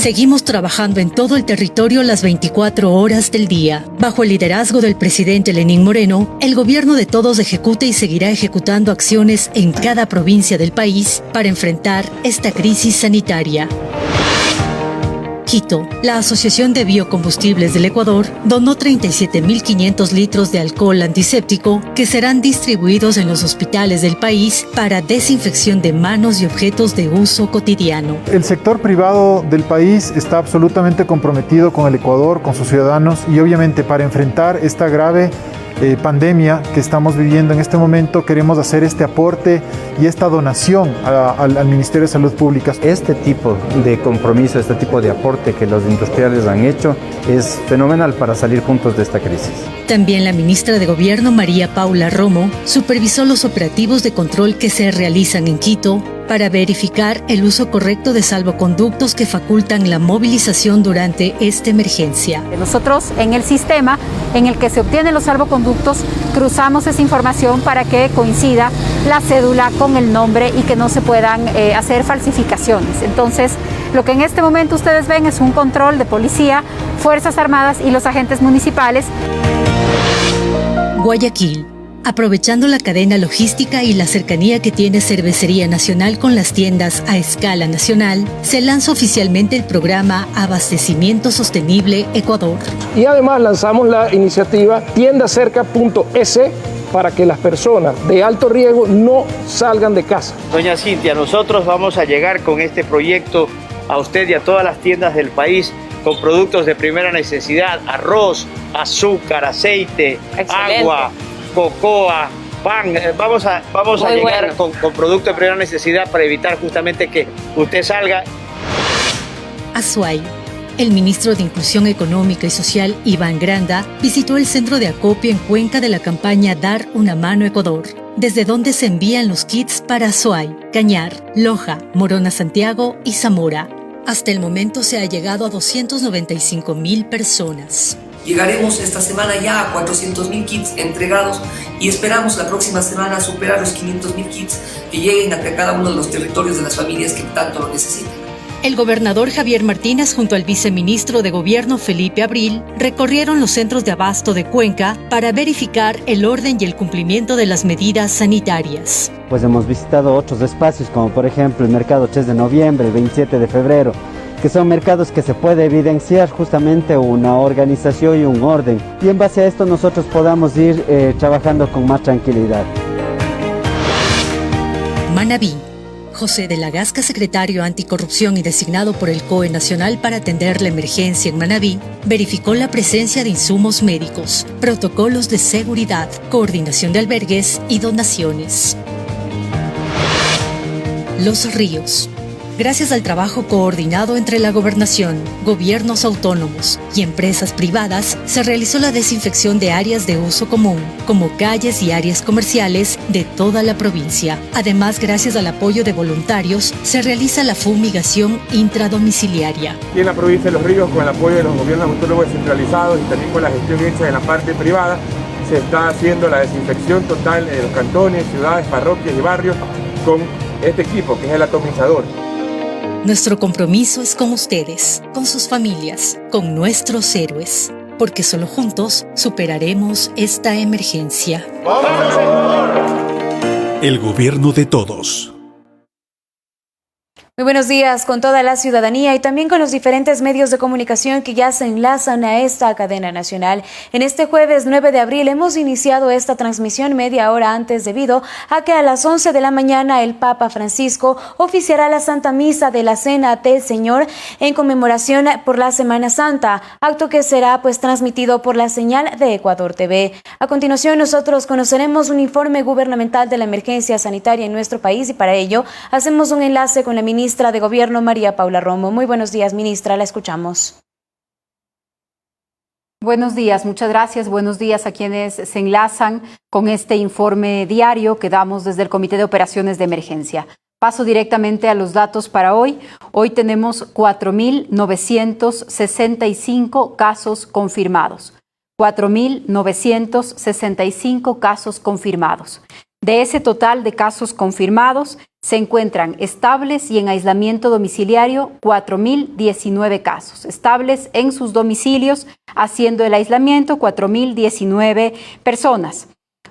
Seguimos trabajando en todo el territorio las 24 horas del día. Bajo el liderazgo del presidente Lenín Moreno, el gobierno de todos ejecuta y seguirá ejecutando acciones en cada provincia del país para enfrentar esta crisis sanitaria. Quito, la Asociación de Biocombustibles del Ecuador donó 37.500 litros de alcohol antiséptico que serán distribuidos en los hospitales del país para desinfección de manos y objetos de uso cotidiano. El sector privado del país está absolutamente comprometido con el Ecuador, con sus ciudadanos y obviamente para enfrentar esta grave pandemia que estamos viviendo en este momento, queremos hacer este aporte y esta donación al Ministerio de Salud Pública. Este tipo de compromiso, este tipo de aporte que los industriales han hecho es fenomenal para salir juntos de esta crisis. También la ministra de Gobierno, María Paula Romo, supervisó los operativos de control que se realizan en Quito para verificar el uso correcto de salvoconductos que facultan la movilización durante esta emergencia. Nosotros en el sistema en el que se obtienen los salvoconductos cruzamos esa información para que coincida la cédula con el nombre y que no se puedan hacer falsificaciones. Entonces, lo que en este momento ustedes ven es un control de policía, Fuerzas Armadas y los agentes municipales. Guayaquil. Aprovechando la cadena logística y la cercanía que tiene Cervecería Nacional con las tiendas a escala nacional, se lanza oficialmente el programa Abastecimiento Sostenible Ecuador. Y además lanzamos la iniciativa tiendacerca.es para que las personas de alto riesgo no salgan de casa. Doña Cintia, nosotros vamos a llegar con este proyecto a usted y a todas las tiendas del país con productos de primera necesidad, arroz, azúcar, aceite, agua, cocoa, pan. Vamos a llegar con productos de primera necesidad para evitar justamente que usted salga. Azuay. El ministro de Inclusión Económica y Social, Iván Granda, visitó el centro de acopio en Cuenca de la campaña Dar una mano Ecuador, desde donde se envían los kits para Azuay, Cañar, Loja, Morona Santiago y Zamora. Hasta el momento se ha llegado a 295.000 personas. Llegaremos esta semana ya a 400.000 kits entregados y esperamos la próxima semana superar los 500.000 kits que lleguen a cada uno de los territorios de las familias que tanto lo necesitan. El gobernador Javier Martínez junto al viceministro de Gobierno Felipe Abril recorrieron los centros de abasto de Cuenca para verificar el orden y el cumplimiento de las medidas sanitarias. Pues hemos visitado otros espacios como por ejemplo el mercado 3 de noviembre, el 27 de febrero, que son mercados que se puede evidenciar justamente una organización y un orden. Y en base a esto nosotros podamos ir trabajando con más tranquilidad. Manabí. José de la Gasca, secretario anticorrupción y designado por el COE Nacional para atender la emergencia en Manabí, verificó la presencia de insumos médicos, protocolos de seguridad, coordinación de albergues y donaciones. Los Ríos. Gracias al trabajo coordinado entre la gobernación, gobiernos autónomos y empresas privadas, se realizó la desinfección de áreas de uso común, como calles y áreas comerciales de toda la provincia. Además, gracias al apoyo de voluntarios, se realiza la fumigación intradomiciliaria. Y en la provincia de Los Ríos, con el apoyo de los gobiernos autónomos descentralizados y también con la gestión hecha en la parte privada, se está haciendo la desinfección total en los cantones, ciudades, parroquias y barrios con este equipo, que es el atomizador. Nuestro compromiso es con ustedes, con sus familias, con nuestros héroes, porque solo juntos superaremos esta emergencia. El gobierno de todos. Muy buenos días con toda la ciudadanía y también con los diferentes medios de comunicación que ya se enlazan a esta cadena nacional. En este jueves 9 de abril hemos iniciado esta transmisión media hora antes debido a que a las 11 de la mañana el Papa Francisco oficiará la Santa Misa de la Cena del Señor en conmemoración por la Semana Santa, acto que será transmitido por la señal de Ecuador TV. A continuación nosotros conoceremos un informe gubernamental de la emergencia sanitaria en nuestro país y para ello hacemos un enlace con la ministra de Gobierno, María Paula Romo. Muy buenos días, ministra, la escuchamos. Buenos días, muchas gracias. Buenos días a quienes se enlazan con este informe diario que damos desde el Comité de Operaciones de Emergencia. Paso directamente a los datos para hoy. Hoy tenemos 4.965 casos confirmados. 4.965 casos confirmados. De ese total de casos confirmados, se encuentran estables y en aislamiento domiciliario 4.019 casos. Estables en sus domicilios, haciendo el aislamiento 4.019 personas.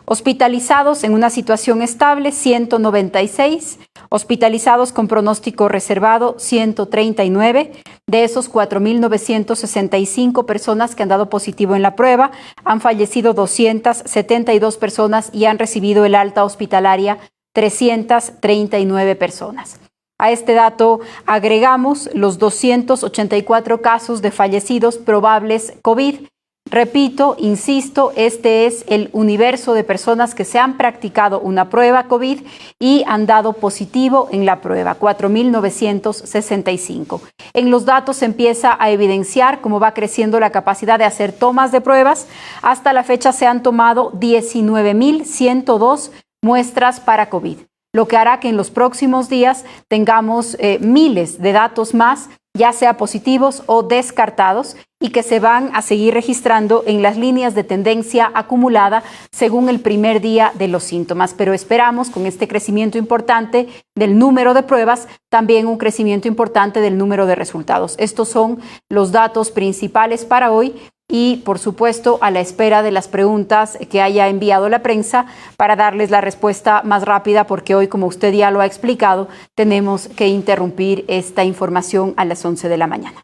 Hospitalizados en una situación estable, 196. Hospitalizados con pronóstico reservado, 139. De esos 4.965 personas que han dado positivo en la prueba, han fallecido 272 personas y han recibido el alta hospitalaria 339 personas. A este dato agregamos los 284 casos de fallecidos probables COVID. Repito, insisto, este es el universo de personas que se han practicado una prueba COVID y han dado positivo en la prueba, 4.965. En los datos se empieza a evidenciar cómo va creciendo la capacidad de hacer tomas de pruebas. Hasta la fecha se han tomado 19.102 muestras para COVID, lo que hará que en los próximos días tengamos miles de datos más, ya sea positivos o descartados, y que se van a seguir registrando en las líneas de tendencia acumulada según el primer día de los síntomas. Pero esperamos, con este crecimiento importante del número de pruebas, también un crecimiento importante del número de resultados. Estos son los datos principales para hoy. Y, por supuesto, a la espera de las preguntas que haya enviado la prensa para darles la respuesta más rápida, porque hoy, como usted ya lo ha explicado, tenemos que interrumpir esta información a las 11 de la mañana.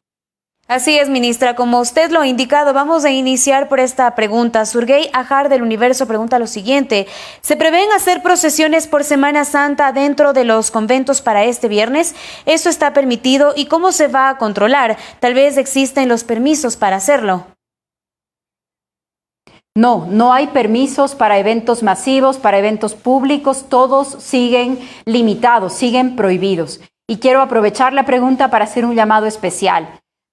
Así es, ministra. Como usted lo ha indicado, vamos a iniciar por esta pregunta. Surgey Ajar del Universo pregunta lo siguiente. ¿Se prevén hacer procesiones por Semana Santa dentro de los conventos para este viernes? ¿Eso está permitido? ¿Y cómo se va a controlar? Tal vez existen los permisos para hacerlo. No hay permisos para eventos masivos, para eventos públicos, todos siguen limitados, siguen prohibidos. Y quiero aprovechar la pregunta para hacer un llamado especial.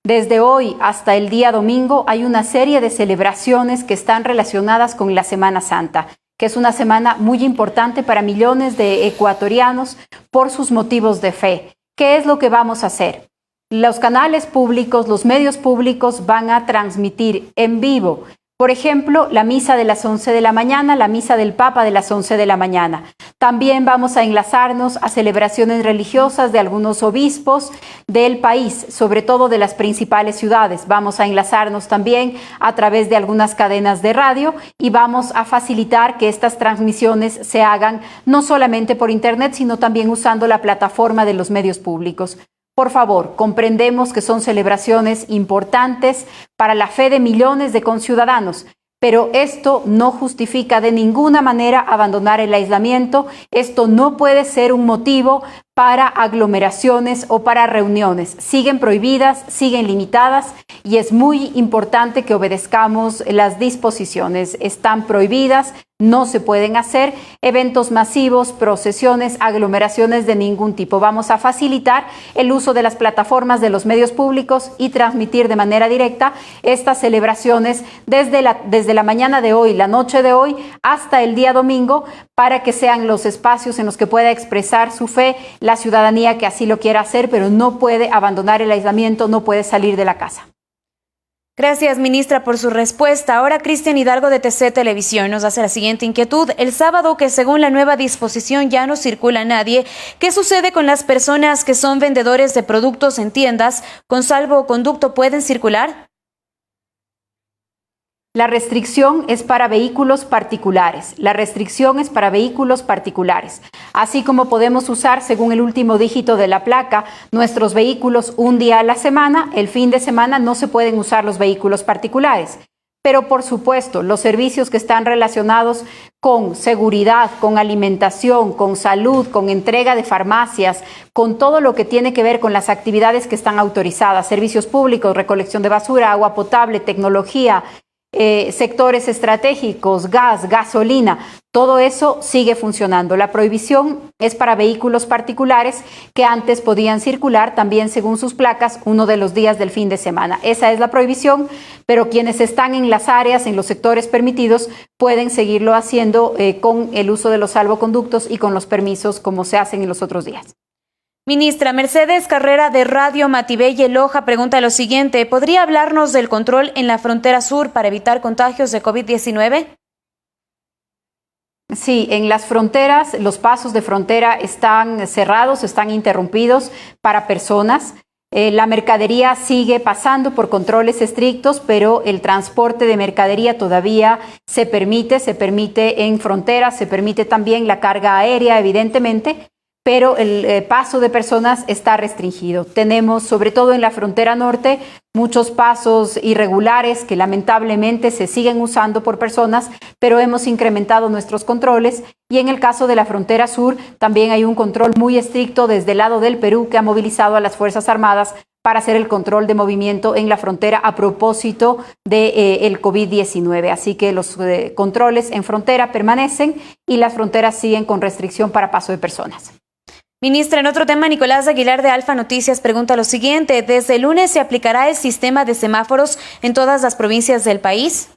Desde hoy hasta el día domingo hay una serie de celebraciones que están relacionadas con la Semana Santa, que es una semana muy importante para millones de ecuatorianos por sus motivos de fe. ¿Qué es lo que vamos a hacer? Los canales públicos, los medios públicos van a transmitir en vivo, por ejemplo, la misa de las 11 de la mañana, la misa del Papa de las 11 de la mañana. También vamos a enlazarnos a celebraciones religiosas de algunos obispos del país, sobre todo de las principales ciudades. Vamos a enlazarnos también a través de algunas cadenas de radio y vamos a facilitar que estas transmisiones se hagan no solamente por internet, sino también usando la plataforma de los medios públicos. Por favor, comprendemos que son celebraciones importantes para la fe de millones de conciudadanos, pero esto no justifica de ninguna manera abandonar el aislamiento. Esto no puede ser un motivo para aglomeraciones o para reuniones. Siguen prohibidas, siguen limitadas y es muy importante que obedezcamos las disposiciones. Están prohibidas, no se pueden hacer eventos masivos, procesiones, aglomeraciones de ningún tipo. Vamos a facilitar el uso de las plataformas de los medios públicos y transmitir de manera directa estas celebraciones desde la mañana de hoy, la noche de hoy, hasta el día domingo, para que sean los espacios en los que pueda expresar su fe la ciudadanía que así lo quiera hacer, pero no puede abandonar el aislamiento, no puede salir de la casa. Gracias, ministra, por su respuesta. Ahora Cristian Hidalgo de TC Televisión nos hace la siguiente inquietud. El sábado, que según la nueva disposición ya no circula nadie, ¿qué sucede con las personas que son vendedores de productos en tiendas con salvoconducto? ¿Pueden circular? La restricción es para vehículos particulares. La restricción es para vehículos particulares. Así como podemos usar, según el último dígito de la placa, nuestros vehículos un día a la semana, el fin de semana no se pueden usar los vehículos particulares. Pero, por supuesto, los servicios que están relacionados con seguridad, con alimentación, con salud, con entrega de farmacias, con todo lo que tiene que ver con las actividades que están autorizadas, servicios públicos, recolección de basura, agua potable, tecnología, sectores estratégicos, gas, gasolina, todo eso sigue funcionando. La prohibición es para vehículos particulares que antes podían circular también según sus placas uno de los días del fin de semana. Esa es la prohibición, pero quienes están en las áreas, en los sectores permitidos, pueden seguirlo haciendo con el uso de los salvoconductos y con los permisos como se hacen en los otros días. Ministra, Mercedes Carrera de Radio Matibelle Loja pregunta lo siguiente. ¿Podría hablarnos del control en la frontera sur para evitar contagios de COVID-19? Sí, en las fronteras, los pasos de frontera están cerrados, están interrumpidos para personas. La mercadería sigue pasando por controles estrictos, pero el transporte de mercadería todavía se permite en fronteras, se permite también la carga aérea, evidentemente, pero el paso de personas está restringido. Tenemos, sobre todo en la frontera norte, muchos pasos irregulares que lamentablemente se siguen usando por personas, pero hemos incrementado nuestros controles. Y en el caso de la frontera sur, también hay un control muy estricto desde el lado del Perú que ha movilizado a las Fuerzas Armadas para hacer el control de movimiento en la frontera a propósito del COVID-19. Así que los controles en frontera permanecen y las fronteras siguen con restricción para paso de personas. Ministra, en otro tema, Nicolás Aguilar de Alfa Noticias pregunta lo siguiente: ¿desde el lunes se aplicará el sistema de semáforos en todas las provincias del país?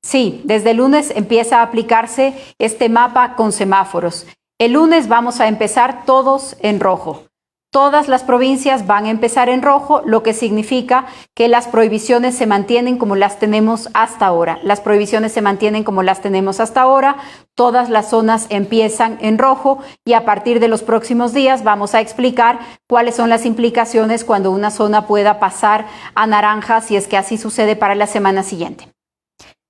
Sí, desde el lunes empieza a aplicarse este mapa con semáforos. El lunes vamos a empezar todos en rojo. Todas las provincias van a empezar en rojo, lo que significa que las prohibiciones se mantienen como las tenemos hasta ahora. Las prohibiciones se mantienen como las tenemos hasta ahora. Todas las zonas empiezan en rojo y a partir de los próximos días vamos a explicar cuáles son las implicaciones cuando una zona pueda pasar a naranja, si es que así sucede para la semana siguiente.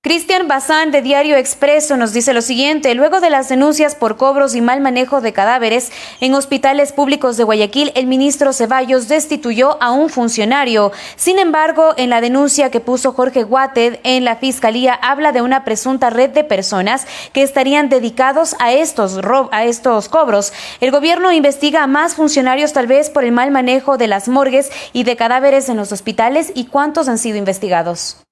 Cristian Bazán de Diario Expreso nos dice lo siguiente: luego de las denuncias por cobros y mal manejo de cadáveres en hospitales públicos de Guayaquil, el ministro Ceballos destituyó a un funcionario. Sin embargo, en la denuncia que puso Jorge Guated en la Fiscalía, habla de una presunta red de personas que estarían dedicados a estos cobros. El gobierno investiga a más funcionarios, tal vez por el mal manejo de las morgues y de cadáveres en los hospitales. ¿Y cuántos han sido investigados?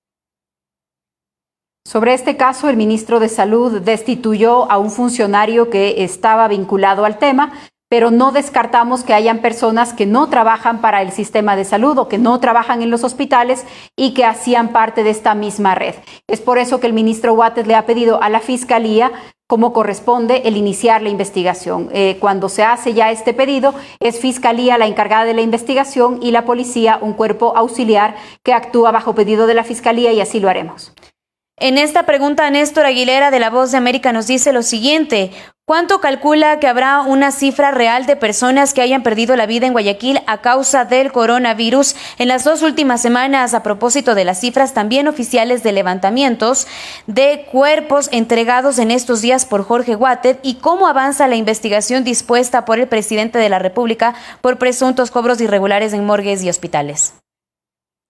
Sobre este caso, el ministro de Salud destituyó a un funcionario que estaba vinculado al tema, pero no descartamos que hayan personas que no trabajan para el sistema de salud o que no trabajan en los hospitales y que hacían parte de esta misma red. Es por eso que el ministro Guated le ha pedido a la Fiscalía, como corresponde, el iniciar la investigación. Cuando se hace ya este pedido, es Fiscalía la encargada de la investigación y la policía un cuerpo auxiliar que actúa bajo pedido de la Fiscalía, y así lo haremos. En esta pregunta, Néstor Aguilera de La Voz de América nos dice lo siguiente: ¿cuánto calcula que habrá una cifra real de personas que hayan perdido la vida en Guayaquil a causa del coronavirus en las 2 últimas semanas, a propósito de las cifras también oficiales de levantamientos de cuerpos entregados en estos días por Jorge Guated, y cómo avanza la investigación dispuesta por el presidente de la República por presuntos cobros irregulares en morgues y hospitales?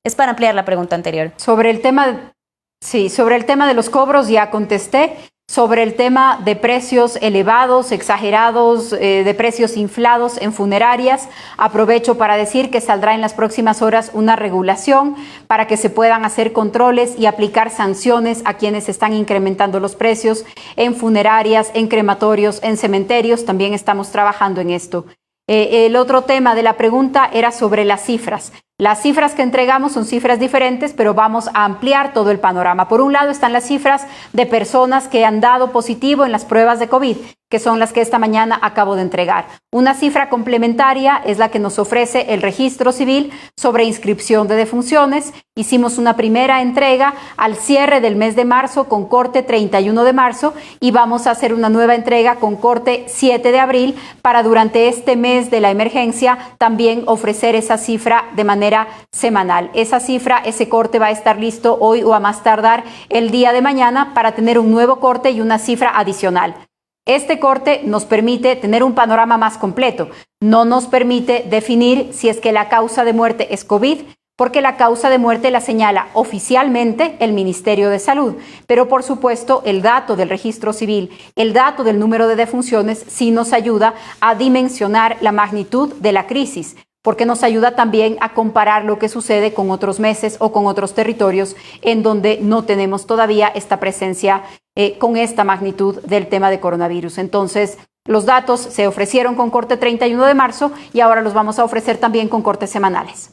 Es para ampliar la pregunta anterior. Sobre el tema de los cobros ya contesté. Sobre el tema de precios elevados, exagerados, de precios inflados en funerarias, aprovecho para decir que saldrá en las próximas horas una regulación para que se puedan hacer controles y aplicar sanciones a quienes están incrementando los precios en funerarias, en crematorios, en cementerios. También estamos trabajando en esto. El otro tema de la pregunta era sobre las cifras. Las cifras que entregamos son cifras diferentes, pero vamos a ampliar todo el panorama. Por un lado están las cifras de personas que han dado positivo en las pruebas de COVID, que son las que esta mañana acabo de entregar. Una cifra complementaria es la que nos ofrece el Registro Civil sobre inscripción de defunciones. Hicimos una primera entrega al cierre del mes de marzo con corte 31 de marzo y vamos a hacer una nueva entrega con corte 7 de abril para durante este mes de la emergencia también ofrecer esa cifra de manera semanal. Esa cifra, ese corte va a estar listo hoy o a más tardar el día de mañana para tener un nuevo corte y una cifra adicional. Este corte nos permite tener un panorama más completo. No nos permite definir si es que la causa de muerte es COVID, porque la causa de muerte la señala oficialmente el Ministerio de Salud. Pero por supuesto el dato del registro civil, el dato del número de defunciones sí nos ayuda a dimensionar la magnitud de la crisis, porque nos ayuda también a comparar lo que sucede con otros meses o con otros territorios en donde no tenemos todavía esta presencia con esta magnitud del tema de coronavirus. Entonces, los datos se ofrecieron con corte 31 de marzo y ahora los vamos a ofrecer también con cortes semanales.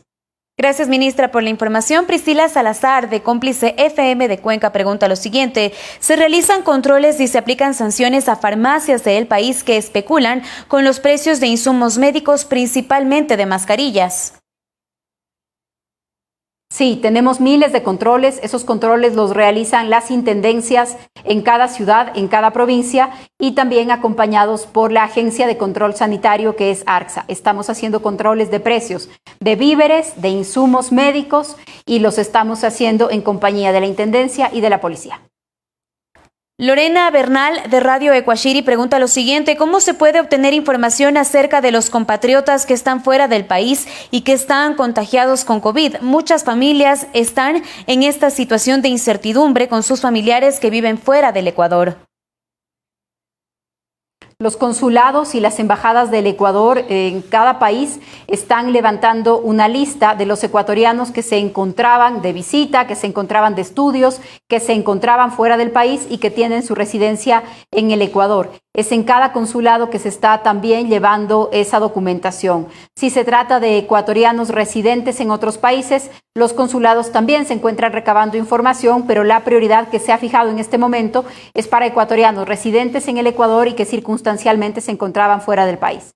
Gracias, ministra, por la información. Priscila Salazar, de Cómplice FM de Cuenca, pregunta lo siguiente: ¿se realizan controles y se aplican sanciones a farmacias del país que especulan con los precios de insumos médicos, principalmente de mascarillas? Sí, tenemos miles de controles. Esos controles los realizan las intendencias en cada ciudad, en cada provincia y también acompañados por la Agencia de Control Sanitario que es ARCSA. Estamos haciendo controles de precios de víveres, de insumos médicos y los estamos haciendo en compañía de la Intendencia y de la Policía. Lorena Bernal de Radio Ecuashiri pregunta lo siguiente: ¿cómo se puede obtener información acerca de los compatriotas que están fuera del país y que están contagiados con COVID? Muchas familias están en esta situación de incertidumbre con sus familiares que viven fuera del Ecuador. Los consulados y las embajadas del Ecuador en cada país están levantando una lista de los ecuatorianos que se encontraban de visita, que se encontraban de estudios, que se encontraban fuera del país y que tienen su residencia en el Ecuador. Es en cada consulado que se está también llevando esa documentación. Si se trata de ecuatorianos residentes en otros países, los consulados también se encuentran recabando información, pero la prioridad que se ha fijado en este momento es para ecuatorianos residentes en el Ecuador y que circunstancialmente se encontraban fuera del país.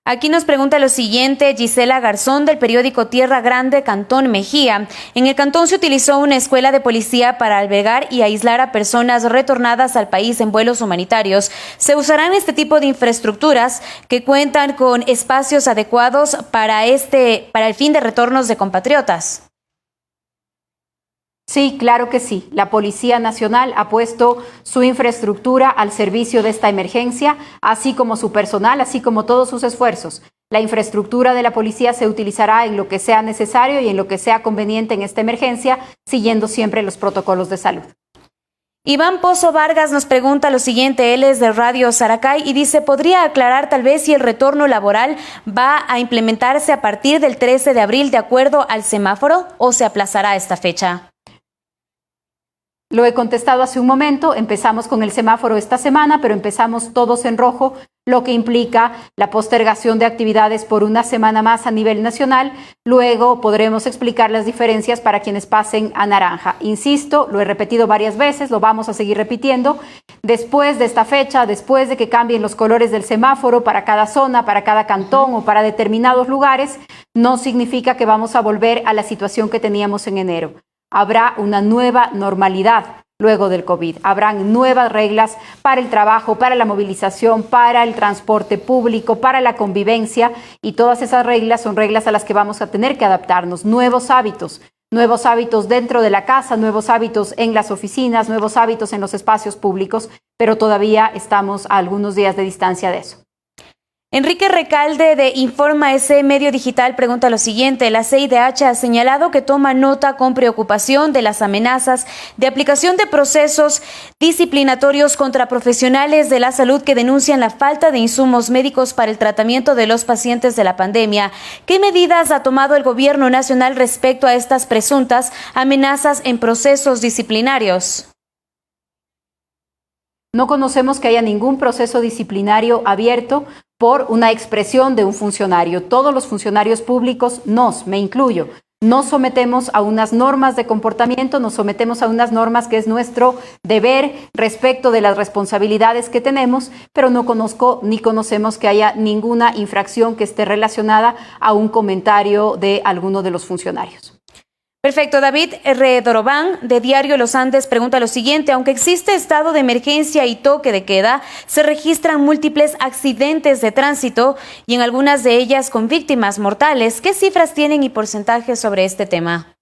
Aquí nos pregunta lo siguiente Gisela Garzón del periódico Tierra Grande, Cantón Mejía. En el cantón se utilizó una escuela de policía para albergar y aislar a personas retornadas al país en vuelos humanitarios. ¿Se usarán este tipo de infraestructuras que cuentan con espacios adecuados para el fin de retornos de compatriotas? Sí, claro que sí. La Policía Nacional ha puesto su infraestructura al servicio de esta emergencia, así como su personal, así como todos sus esfuerzos. La infraestructura de la policía se utilizará en lo que sea necesario y en lo que sea conveniente en esta emergencia, siguiendo siempre los protocolos de salud. Iván Pozo Vargas nos pregunta lo siguiente, él es de Radio Saracay y dice, ¿podría aclarar tal vez si el retorno laboral va a implementarse a partir del 13 de abril de acuerdo al semáforo o se aplazará esta fecha? Lo he contestado hace un momento, empezamos con el semáforo esta semana, pero empezamos todos en rojo, lo que implica la postergación de actividades por una semana más a nivel nacional. Luego podremos explicar las diferencias para quienes pasen a naranja. Insisto, lo he repetido varias veces, lo vamos a seguir repitiendo. Después de esta fecha, después de que cambien los colores del semáforo para cada zona, para cada cantón o para determinados lugares, no significa que vamos a volver a la situación que teníamos en enero. Habrá una nueva normalidad luego del COVID. Habrán nuevas reglas para el trabajo, para la movilización, para el transporte público, para la convivencia y todas esas reglas son reglas a las que vamos a tener que adaptarnos. Nuevos hábitos dentro de la casa, nuevos hábitos en las oficinas, nuevos hábitos en los espacios públicos, pero todavía estamos a algunos días de distancia de eso. Enrique Recalde de Informa S Medio Digital pregunta lo siguiente, la CIDH ha señalado que toma nota con preocupación de las amenazas de aplicación de procesos disciplinatorios contra profesionales de la salud que denuncian la falta de insumos médicos para el tratamiento de los pacientes de la pandemia. ¿Qué medidas ha tomado el gobierno nacional respecto a estas presuntas amenazas en procesos disciplinarios? No conocemos que haya ningún proceso disciplinario abierto por una expresión de un funcionario. Todos los funcionarios públicos, me incluyo, nos sometemos a unas normas de comportamiento, nos sometemos a unas normas que es nuestro deber respecto de las responsabilidades que tenemos, pero no conozco ni conocemos que haya ninguna infracción que esté relacionada a un comentario de alguno de los funcionarios. Perfecto. David R. Dorobán, de Diario Los Andes, pregunta lo siguiente. Aunque existe estado de emergencia y toque de queda, se registran múltiples accidentes de tránsito y en algunas de ellas con víctimas mortales. ¿Qué cifras tienen y porcentajes sobre este tema?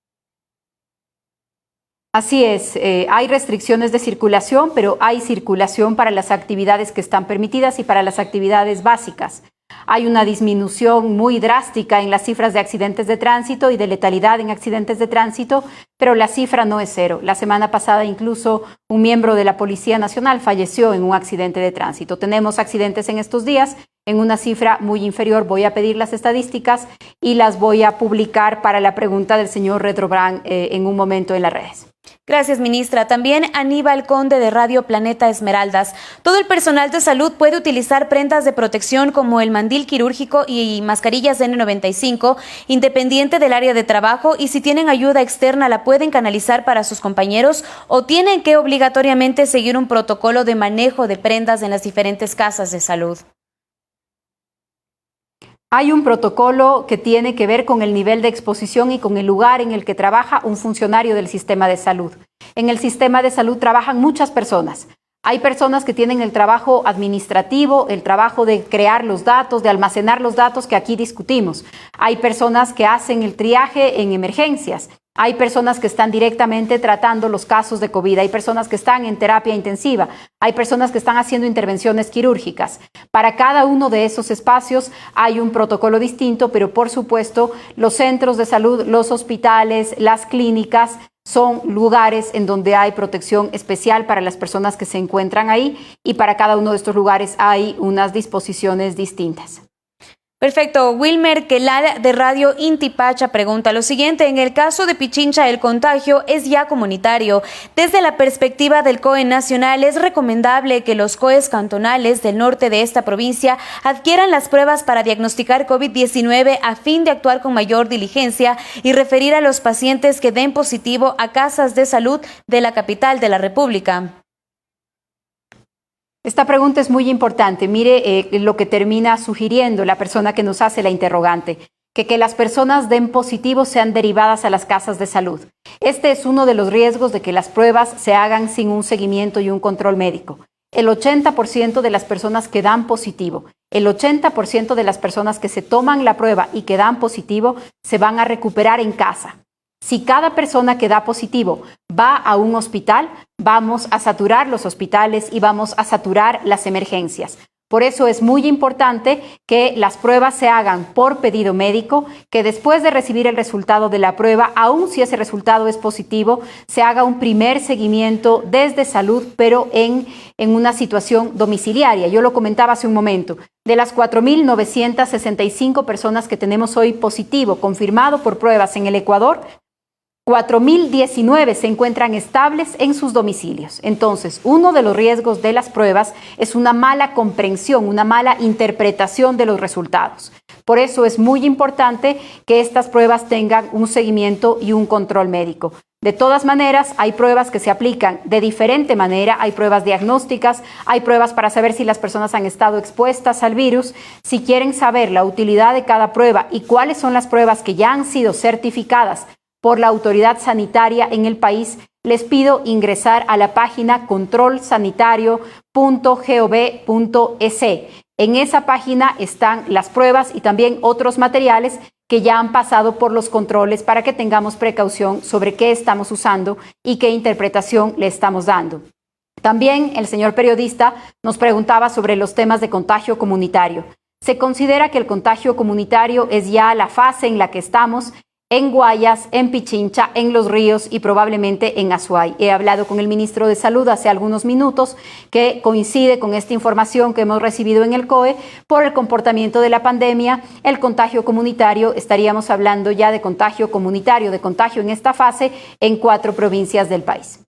Así es, hay restricciones de circulación, pero hay circulación para las actividades que están permitidas y para las actividades básicas. Hay una disminución muy drástica en las cifras de accidentes de tránsito y de letalidad en accidentes de tránsito, pero la cifra no es cero. La semana pasada incluso un miembro de la Policía Nacional falleció en un accidente de tránsito. Tenemos accidentes en estos días en una cifra muy inferior. Voy a pedir las estadísticas y las voy a publicar para la pregunta del señor Retrobrand en un momento en las redes. Gracias, ministra. También Aníbal Conde de Radio Planeta Esmeraldas. Todo el personal de salud puede utilizar prendas de protección como el mandil quirúrgico y mascarillas N95, independiente del área de trabajo, y si tienen ayuda externa la pueden canalizar para sus compañeros o tienen que obligatoriamente seguir un protocolo de manejo de prendas en las diferentes casas de salud. Hay un protocolo que tiene que ver con el nivel de exposición y con el lugar en el que trabaja un funcionario del sistema de salud. En el sistema de salud trabajan muchas personas. Hay personas que tienen el trabajo administrativo, el trabajo de crear los datos, de almacenar los datos que aquí discutimos. Hay personas que hacen el triaje en emergencias. Hay personas que están directamente tratando los casos de COVID. Hay personas que están en terapia intensiva. Hay personas que están haciendo intervenciones quirúrgicas. Para cada uno de esos espacios hay un protocolo distinto, pero por supuesto los centros de salud, los hospitales, las clínicas son lugares en donde hay protección especial para las personas que se encuentran ahí y para cada uno de estos lugares hay unas disposiciones distintas. Perfecto. Wilmer Quelal de Radio Inti Pacha pregunta lo siguiente: en el caso de Pichincha el contagio es ya comunitario. Desde la perspectiva del COE nacional, ¿es recomendable que los COEs cantonales del norte de esta provincia adquieran las pruebas para diagnosticar COVID-19 a fin de actuar con mayor diligencia y referir a los pacientes que den positivo a casas de salud de la capital de la República? Esta pregunta es muy importante. Mire lo que termina sugiriendo la persona que nos hace la interrogante, que las personas den positivo sean derivadas a las casas de salud. Este es uno de los riesgos de que las pruebas se hagan sin un seguimiento y un control médico. El 80% de las personas que dan positivo, el 80% de las personas que se toman la prueba y que dan positivo se van a recuperar en casa. Si cada persona que da positivo va a un hospital, vamos a saturar los hospitales y vamos a saturar las emergencias. Por eso es muy importante que las pruebas se hagan por pedido médico, que después de recibir el resultado de la prueba, aun si ese resultado es positivo, se haga un primer seguimiento desde salud, pero en una situación domiciliaria. Yo lo comentaba hace un momento. De las 4.965 personas que tenemos hoy positivo, confirmado por pruebas en el Ecuador, 4.019 se encuentran estables en sus domicilios. Entonces, uno de los riesgos de las pruebas es una mala comprensión, una mala interpretación de los resultados. Por eso es muy importante que estas pruebas tengan un seguimiento y un control médico. De todas maneras, hay pruebas que se aplican de diferente manera, hay pruebas diagnósticas, hay pruebas para saber si las personas han estado expuestas al virus. Si quieren saber la utilidad de cada prueba y cuáles son las pruebas que ya han sido certificadas por la autoridad sanitaria en el país, les pido ingresar a la página controlsanitario.gov.es. En esa página están las pruebas y también otros materiales que ya han pasado por los controles para que tengamos precaución sobre qué estamos usando y qué interpretación le estamos dando. También el señor periodista nos preguntaba sobre los temas de contagio comunitario. Se considera que el contagio comunitario es ya la fase en la que estamos en Guayas, en Pichincha, en Los Ríos y probablemente en Azuay. He hablado con el ministro de Salud hace algunos minutos que coincide con esta información que hemos recibido en el COE por el comportamiento de la pandemia. El contagio comunitario, estaríamos hablando ya de contagio comunitario, de contagio en esta fase en 4 provincias del país.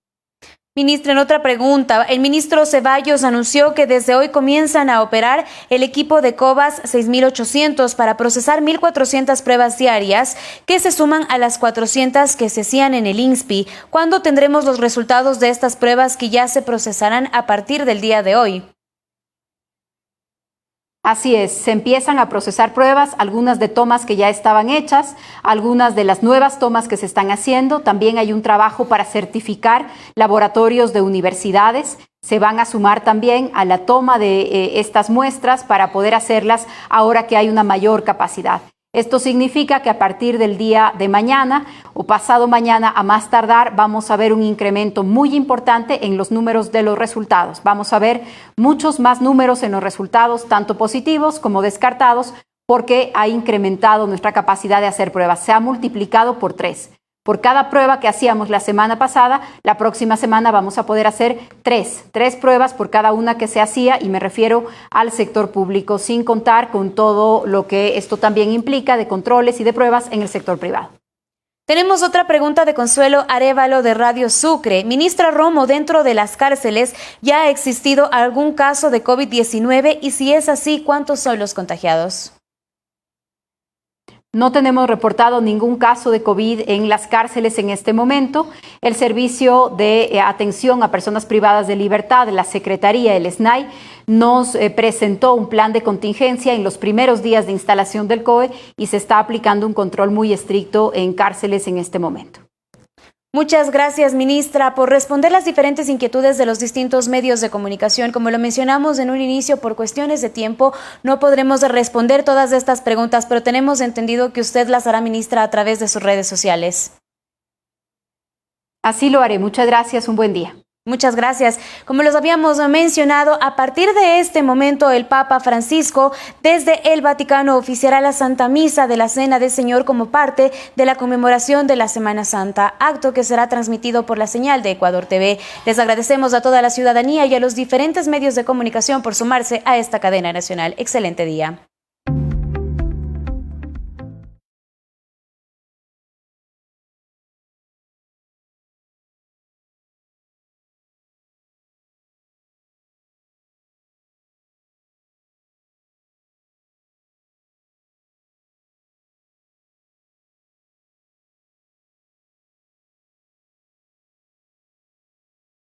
Ministra, en otra pregunta, el ministro Ceballos anunció que desde hoy comienzan a operar el equipo de Cobas 6800 para procesar 1.400 pruebas diarias que se suman a las 400 que se hacían en el INSPI. ¿Cuándo tendremos los resultados de estas pruebas que ya se procesarán a partir del día de hoy? Así es, se empiezan a procesar pruebas, algunas de tomas que ya estaban hechas, algunas de las nuevas tomas que se están haciendo. También hay un trabajo para certificar laboratorios de universidades. Se van a sumar también a la toma de estas muestras para poder hacerlas ahora que hay una mayor capacidad. Esto significa que a partir del día de mañana o pasado mañana a más tardar vamos a ver un incremento muy importante en los números de los resultados. Vamos a ver muchos más números en los resultados, tanto positivos como descartados, porque ha incrementado nuestra capacidad de hacer pruebas. Se ha multiplicado por 3. Por cada prueba que hacíamos la semana pasada, la próxima semana vamos a poder hacer 3 pruebas por cada una que se hacía, y me refiero al sector público, sin contar con todo lo que esto también implica de controles y de pruebas en el sector privado. Tenemos otra pregunta de Consuelo Arévalo de Radio Sucre. Ministra Romo, ¿dentro de las cárceles ya ha existido algún caso de COVID-19? Y si es así, ¿cuántos son los contagiados? No tenemos reportado ningún caso de COVID en las cárceles en este momento. El Servicio de Atención a Personas Privadas de Libertad, la Secretaría, el SNAI, nos presentó un plan de contingencia en los primeros días de instalación del COE y se está aplicando un control muy estricto en cárceles en este momento. Muchas gracias, ministra, por responder las diferentes inquietudes de los distintos medios de comunicación. Como lo mencionamos en un inicio, por cuestiones de tiempo no podremos responder todas estas preguntas, pero tenemos entendido que usted las hará, ministra, a través de sus redes sociales. Así lo haré. Muchas gracias. Un buen día. Muchas gracias. Como los habíamos mencionado, a partir de este momento el Papa Francisco desde el Vaticano oficiará la Santa Misa de la Cena del Señor como parte de la conmemoración de la Semana Santa, acto que será transmitido por la señal de Ecuador TV. Les agradecemos a toda la ciudadanía y a los diferentes medios de comunicación por sumarse a esta cadena nacional. Excelente día.